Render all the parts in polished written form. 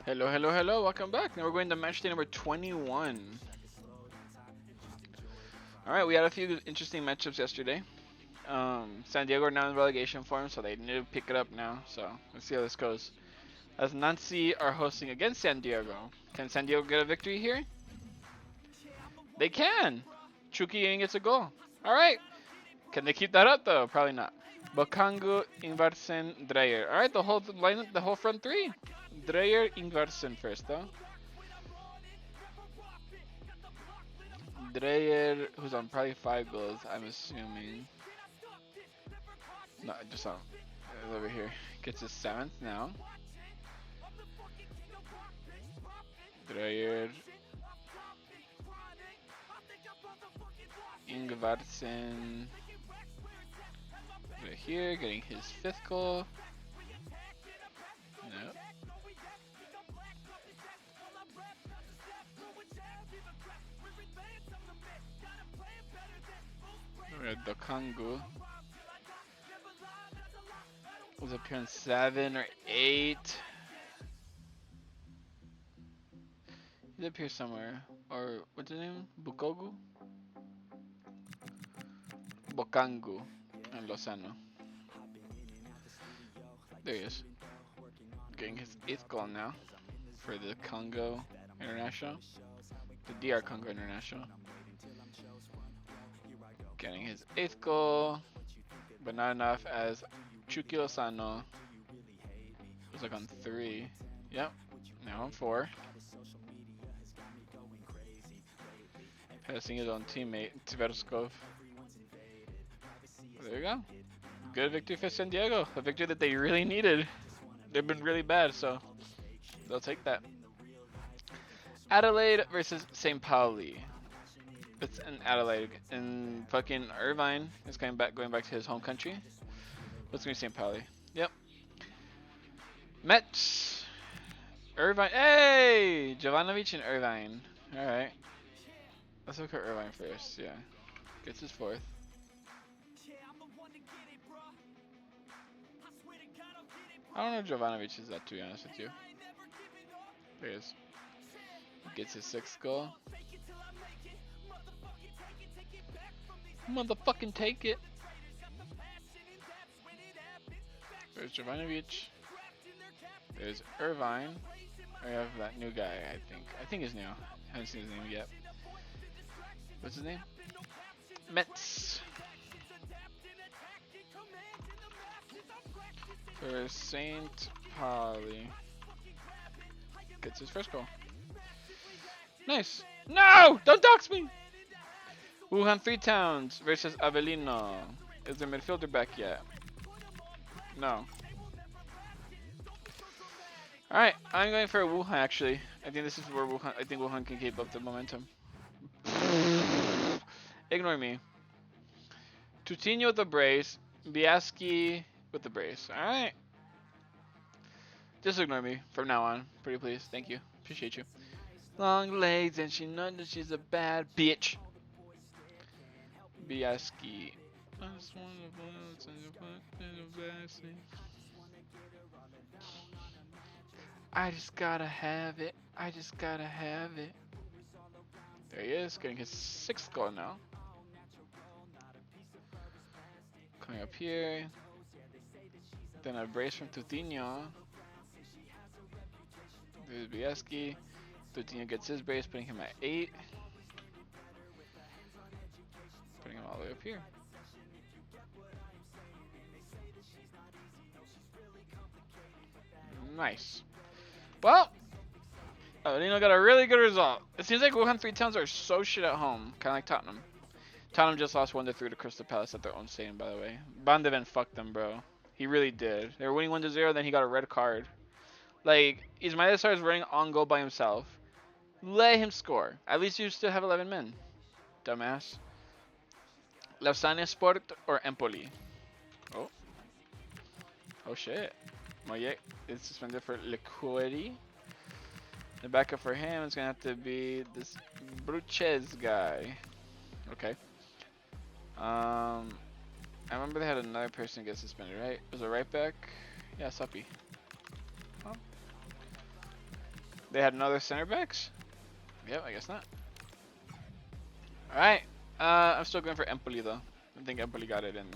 Hello, hello, hello. Welcome back. Now we're going to match day number 21. All right, we had a few interesting matchups yesterday. San Diego are now in relegation form, so they need to pick it up now. So let's see how this goes. As Nancy are hosting against San Diego. Can San Diego get a victory here? They can. Chucky gets a goal. All right. Can they keep that up though? Probably not. Bokangu, Ingvarsen, Dreyer. All right, the whole line, the whole front three. Dreyer, Ingvarsen first though. Dreyer, who's on probably 5 goals, I'm assuming. No, just on. Over here. Gets his 7th now. Dreyer. Ingvarsen. Right here, getting his 5th goal. No. We got Dokangu. Was up here on 7 or 8. He's up here somewhere. Or what's his name? Bukogu? Bokangu and Lozano. There he is. Getting his 8th goal now for the Congo International. The DR Congo International. Getting his 8th goal, but not enough as Chucky Lozano was like on 3. Yep, now on 4. Passing his own teammate, Tverskov. There you go. Good victory for San Diego. A victory that they really needed. They've been really bad, so they'll take that. Adelaide versus St. Pauli. It's in Adelaide, and fucking Irvine is going back to his home country. What's gonna be St. Pauli? Yep. Mets. Irvine. Hey, Jovanovic and Irvine. All right. Let's look at Irvine first. Yeah, gets his 4th. I don't know if Jovanovic is that, to be honest with you. There he is. Gets his 6th goal. Motherfucking take it. There's Jovanovic. There's Irvine. I have that new guy, I think he's new. I haven't seen his name yet. What's his name? Mets. For St. Pauli. Gets his 1st goal. Nice. No! Don't dox me! Wuhan Three Towns versus Avellino. Is the midfielder back yet? No. Alright, I'm going for Wuhan actually. I think this is where Wuhan can keep up the momentum. Ignore me. Tutinho with the brace. Biaski with the brace. Alright. Just ignore me from now on. Pretty please. Thank you. Appreciate you. Long legs and she knows that she's a bad bitch. Biaski. I just gotta have it. I just gotta have it. There he is, getting his 6th goal now. Coming up here. Then a brace from Tutinho. There's Biaski. Tutinho gets his brace, putting him at 8. Putting him all the way up here. Nice. Well, Avellino got a really good result. It seems like Wuhan Three Towns are so shit at home, kind of like Tottenham. Tottenham just lost 1-3 to Crystal Palace at their own stadium, by the way. Van de Ven fucked them, bro. He really did. They were winning 1-0, then he got a red card. Like, Ismail Sarr is running on goal by himself. Let him score. At least you still have 11 men. Dumbass. Lausanne Sport or Empoli? Oh. Oh shit. Moyet is suspended for liquidity. The backup for him is gonna have to be this Bruchez guy. Okay. I remember they had another person get suspended, right? Was it right back? Yeah, Suppy. Oh. They had another center backs? Yep, I guess not. Alright. I'm still going for Empoli though. I think Empoli got it in.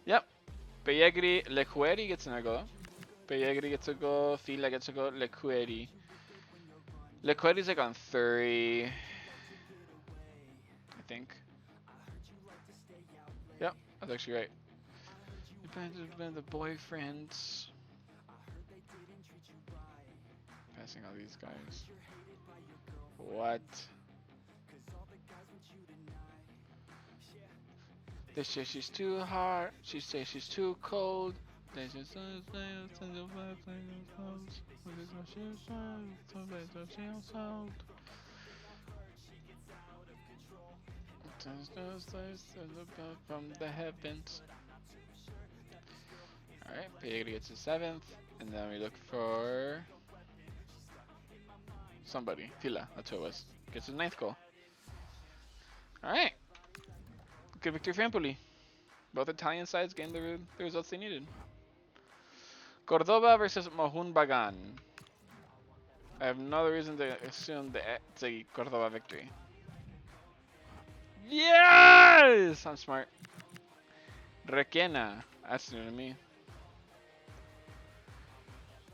Yep. Pellegri, Lecueri gets another goal. Pellegri gets a goal. Fila gets a goal. Lecueri. Lecueri's like on 30. I think. Yep, that's actually right. The boyfriends. Passing all these guys. What? They say she's too hard. She says she's too cold. They just from the heavens. Alright, Pellegrini gets his 7th, and then we look for somebody. Fila, that's who it was. Gets his 9th goal. Alright. Good victory for Empoli. Both Italian sides gained the results they needed. Cordoba versus Mohun Bagan. I have no reason to assume that it's a Cordoba victory. Yes! I'm smart. Requena. That's new to me.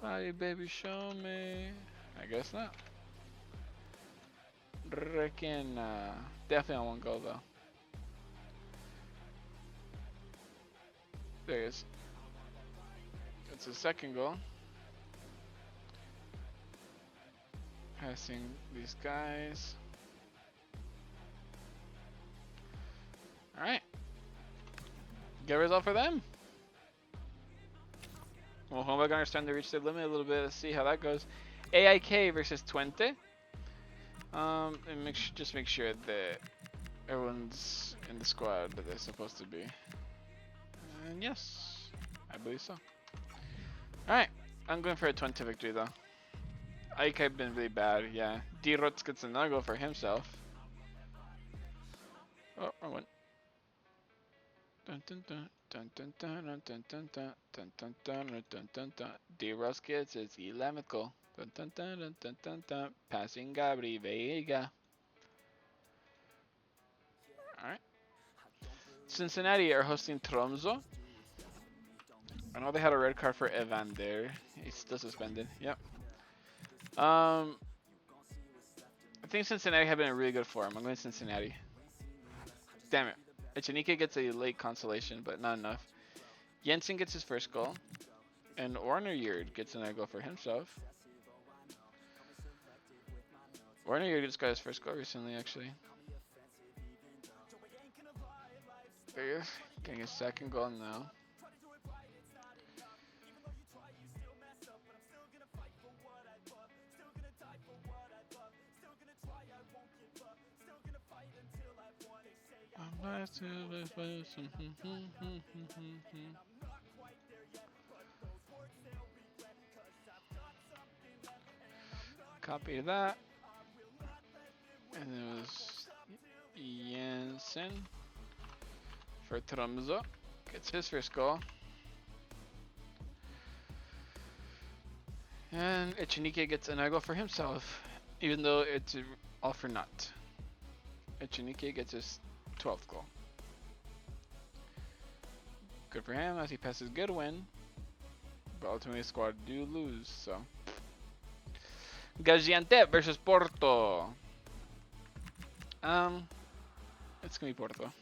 Body baby, show me. I guess not. Requena. Definitely on one goal though. There he is. It's his 2nd goal. Passing these guys. Alright. Good result for them. Well, Homeback are starting to reach their limit a little bit. Let's see how that goes. AIK versus Twente. And just make sure that everyone's in the squad that they're supposed to be. And yes, I believe so. Alright, I'm going for a 20 victory though. Ike have been really bad, yeah. D-Rots gets another goal for himself. Oh, I went. D-Rots gets his 11th goal. Passing Gabri Vega. Alright. Cincinnati are hosting Tromso. I know they had a red card for Evan there. He's still suspended. Yep. I think Cincinnati have been in really good form. I'm going Cincinnati. Damn it. Echenike gets a late consolation, but not enough. Jensen gets his 1st goal. And Orner gets another goal for himself. Orner just got his 1st goal recently, actually. There he is. Getting his 2nd goal now. Copy that. And it was Jensen for Tromso. Gets his 1st goal. And Echenike gets another goal for himself, even though it's all for naught. Echenike gets his 12th goal. Good for him as he passes Goodwin. But ultimately the squad do lose, so. Gaziantep versus Porto. It's gonna be Porto.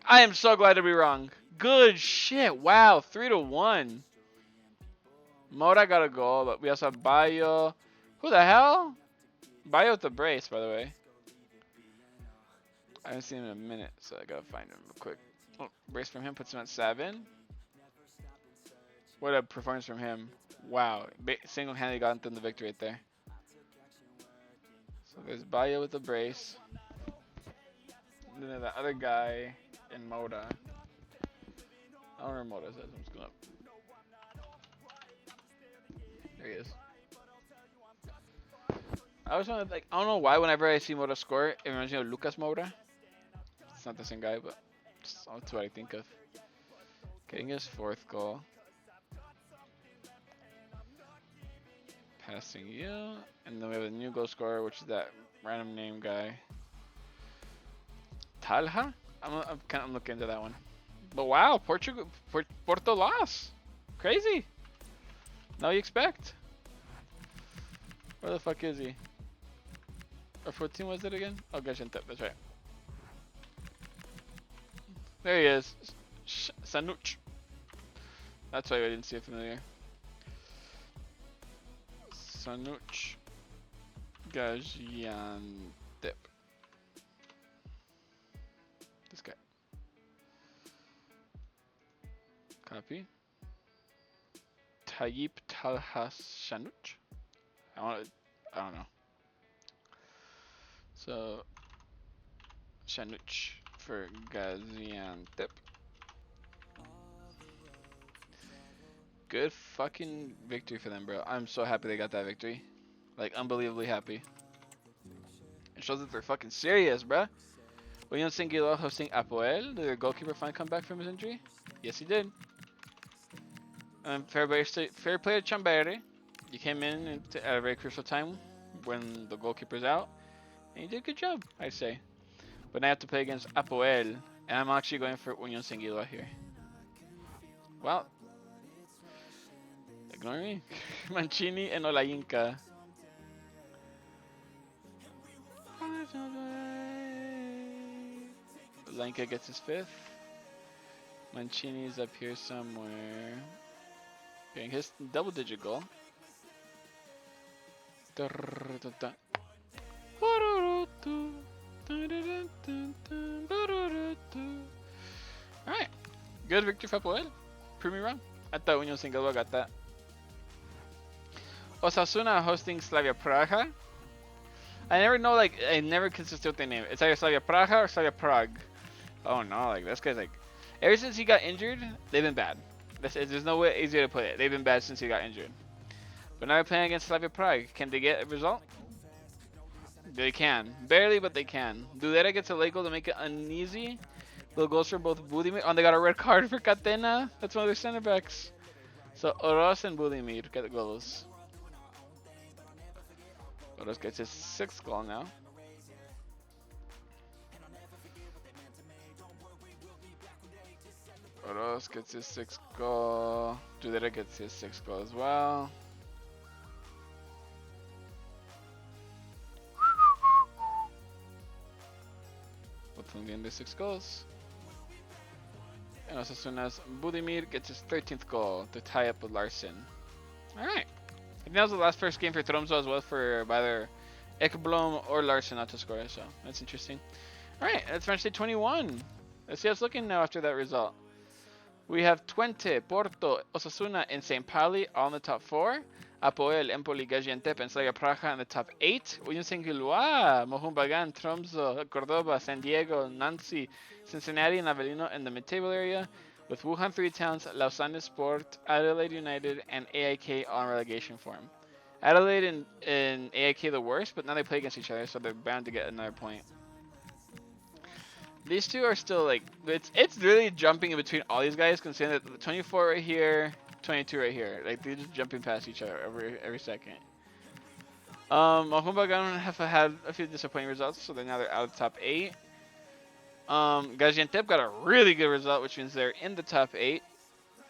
I am so glad to be wrong. Good shit. Wow, 3-1. Mora got a goal, but we also have Bayo. Who the hell? Bayo with the brace, by the way. I haven't seen him in a minute, so I gotta find him real quick. Oh, brace from him puts him at 7. What a performance from him. Wow. Single-handedly got them the victory right there. So there's Bayo with the brace. And then there's that other guy in Moda. I don't remember what Moda says. I'm just going up. There he is. I always want to, like, I don't know why whenever I see Moda score, it reminds me of Lucas Moura. It's not the same guy, but that's what I think of. Getting his 4th goal. Passing you. And then we have a new goal scorer, which is that random name guy. Talha? I'm looking into that one. But wow, Porto lost. Crazy. Now you expect. Where the fuck is he? Or 14 was it again? Oh, Gaziantep, that's right. There he is. Sanuch. That's why I didn't see it familiar. Sanuch Gaziantep. This guy. Copy. Tayyip Talha Sanuch. I don't know. So Sanuch for Gaziantep. Good fucking victory for them, bro. I'm so happy they got that victory. Like, unbelievably happy. It shows that they're fucking serious, bro. Union Singilo hosting Apoel. Did their goalkeeper finally come back from his injury? Yes, he did. Fair play to Chambere. You came in at a very crucial time when the goalkeeper's out. And you did a good job, I'd say. But now I have to play against Apoel. And I'm actually going for Union Singilo here. Well, ignore me. Mancini and Olayinka. Olayinka gets his 5th. Mancini's up here somewhere. Getting his double-digit goal. Alright. Good victory for Apoel. Prove me wrong. I thought Union Singilo got that. Osasuna hosting Slavia Praha. I never know, like, I never consistent with their name. It's either Slavia Praha or Slavia Prague. Oh no, like, this guy's like, ever since he got injured, they've been bad. There's no way easier to put it. They've been bad since he got injured. But now they're playing against Slavia Prague. Can they get a result? They can. Barely, but they can. Dudera gets a late goal to make it uneasy. Little goals for both Budimir. Oh, they got a red card for Catena. That's one of their center backs. So Oroz and Budimir get the goals. Oroz gets his 6th goal now. Oroz gets his 6th goal. Dudera gets his 6th goal as well. Both of them getting their 6 goals. And also soon as Budimir gets his 13th goal to tie up with Larsen. Alright. I think that was the first game for Tromsø as well for either Ekblom or Larsen not to score, so that's interesting. Alright, that's Matchday 21. Let's see how it's looking now after that result. We have Twente, Porto, Osasuna, and St. Pauli all in the top 4. Apoel, Empoli, Gaziantep, and Slavia Praha in the top 8. Union Saint-Gilloise, Mohun Bagan, Tromsø, Cordoba, San Diego, Nancy, Cincinnati, and Avellino in the mid-table area, with Wuhan 3 Towns, Lausanne Sport, Adelaide United, and AIK all in relegation form. Adelaide and AIK the worst, but now they play against each other, so they're bound to get another point. These two are still like, it's really jumping in between all these guys, considering that 24 right here, 22 right here. Like, they're just jumping past each other every second. Mohun Bagan have had a few disappointing results, so they're out of the top 8. Gaziantep got a really good result, which means they're in the top 8.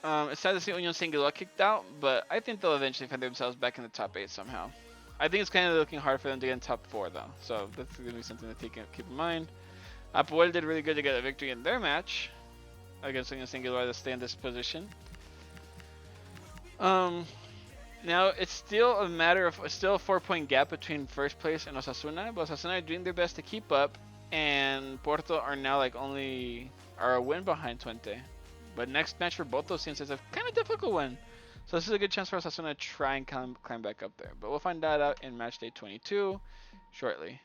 It's sad to see Union Saint-Gilloise kicked out, but I think they'll eventually find themselves back in the top 8 somehow. I think it's kind of looking hard for them to get in top 4 though, so that's going to be something to keep in mind. Apoel did really good to get a victory in their match against Union Saint-Gilloise to stay in this position. Now it's still a matter of a 4-point gap between first place and Osasuna, but Osasuna are doing their best to keep up, and Porto are now like are a win behind Twente. But next match for both those teams is a kind of difficult one, so this is a good chance for Osasuna to try and climb back up there. But we'll find that out in Matchday 22 shortly.